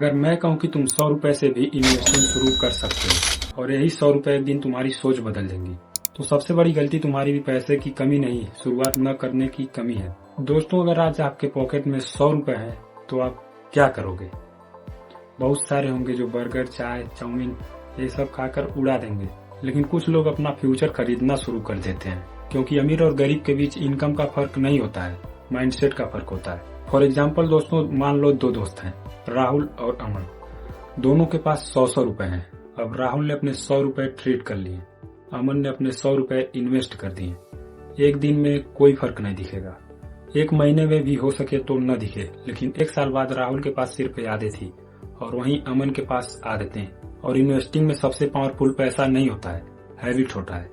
अगर मैं कहूँ कि तुम 100 रुपए से भी इन्वेस्टिंग शुरू कर सकते हो और यही 100 रुपए एक दिन तुम्हारी सोच बदल देंगी, तो सबसे बड़ी गलती तुम्हारी भी पैसे की कमी नहीं, शुरुआत न करने की कमी है। दोस्तों, अगर आज आपके पॉकेट में 100 रुपए है तो आप क्या करोगे? बहुत सारे होंगे जो बर्गर, चाय, चाउमीन ये सब खाकर उड़ा देंगे, लेकिन कुछ लोग अपना फ्यूचर खरीदना शुरू कर देते हैं, क्योंकि अमीर और गरीब के बीच इनकम का फर्क नहीं होता है, माइंडसेट का फर्क होता है। फॉर एग्जाम्पल दोस्तों, मान लो 2 दोस्त हैं, राहुल और अमन। दोनों के पास 100 रुपए हैं। अब राहुल ने अपने 100 रुपए ट्रीट कर लिए, अमन ने अपने 100 रुपए इन्वेस्ट कर दिए। एक दिन में कोई फर्क नहीं दिखेगा, एक महीने में भी हो सके तो न दिखे, लेकिन 1 साल बाद राहुल के पास सिर्फ यादें थी और वहीं अमन के पास आदतें। और इन्वेस्टिंग में सबसे पावरफुल पैसा नहीं होता है, हैबिट होता है।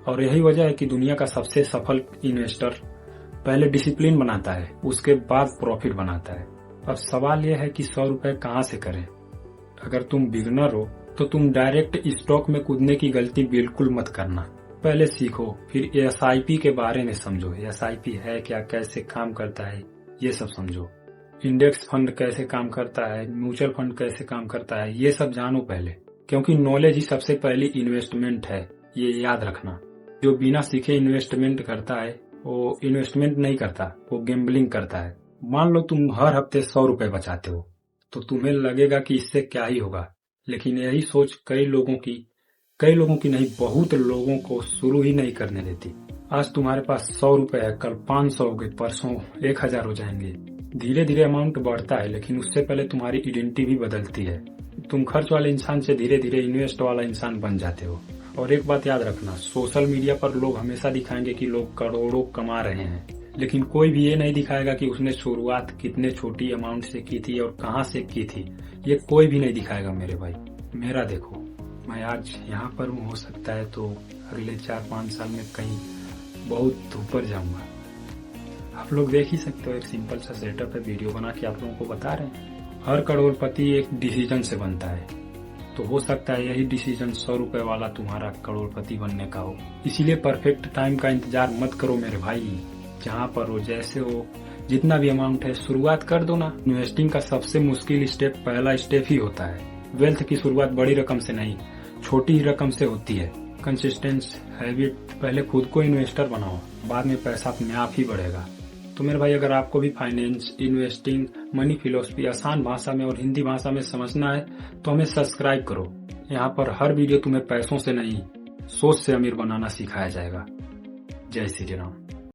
और यही वजह है कि दुनिया का सबसे सफल इन्वेस्टर पहले डिसिप्लिन बनाता है, उसके बाद प्रॉफिट बनाता है। अब सवाल यह है कि 100 रुपए कहाँ से करें? अगर तुम बिगनर हो तो तुम डायरेक्ट स्टॉक में कूदने की गलती बिल्कुल मत करना। पहले सीखो, फिर SIP के बारे में समझो। SIP है क्या, कैसे काम करता है, ये सब समझो। इंडेक्स फंड कैसे काम करता है, म्यूचुअल फंड कैसे काम करता है, ये सब जानो पहले, क्योंकि नॉलेज ही सबसे पहली इन्वेस्टमेंट है, ये याद रखना। जो बिना सीखे इन्वेस्टमेंट करता है वो इन्वेस्टमेंट नहीं करता, वो गैम्बलिंग करता है। मान लो तुम हर हफ्ते 100 रुपए बचाते हो तो तुम्हें लगेगा कि इससे क्या ही होगा, लेकिन यही सोच कई लोगों की नहीं, बहुत लोगों को शुरू ही नहीं करने देती। आज तुम्हारे पास 100 रुपए है, कल 500 हो गए, परसों 1000 हो जाएंगे। धीरे धीरे अमाउंट बढ़ता है, लेकिन उससे पहले तुम्हारी आइडेंटिटी भी बदलती है। तुम खर्च वाले इंसान से धीरे धीरे इन्वेस्ट वाला इंसान बन जाते हो। और एक बात याद रखना, सोशल मीडिया पर लोग हमेशा दिखाएंगे कि लोग करोड़ों कमा रहे हैं, लेकिन कोई भी ये नहीं दिखाएगा कि उसने शुरुआत कितने छोटी अमाउंट से की थी और कहां से की थी। ये कोई भी नहीं दिखाएगा मेरे भाई। मेरा देखो, मैं आज यहाँ पर हूँ, हो सकता है तो अगले 4-5 साल में कहीं बहुत ऊपर जाऊंगा। आप लोग देख ही सकते हो, एक सिंपल सा सेटअप है, वीडियो बना के आप लोगों को बता रहे हैं। हर करोड़पति एक डिसीजन से बनता है, तो हो सकता है यही डिसीजन 100 रुपए वाला तुम्हारा करोड़पति बनने का हो। इसीलिए परफेक्ट टाइम का इंतजार मत करो मेरे भाई। जहाँ पर हो, जैसे हो, जितना भी अमाउंट है, शुरुआत कर दो ना। इन्वेस्टिंग का सबसे मुश्किल स्टेप पहला स्टेप ही होता है। वेल्थ की शुरुआत बड़ी रकम से नहीं, छोटी ही रकम से होती है। कंसिस्टेंस, हैबिट, पहले खुद को इन्वेस्टर बनाओ, बाद में पैसा अपने आप ही बढ़ेगा। तो मेरे भाई, अगर आपको भी फाइनेंस, इन्वेस्टिंग, मनी फिलोसफी आसान भाषा में और हिंदी भाषा में समझना है तो हमें सब्सक्राइब करो। यहाँ पर हर वीडियो तुम्हें पैसों से नहीं, सोच से अमीर बनाना सिखाया जाएगा। जय श्री राम।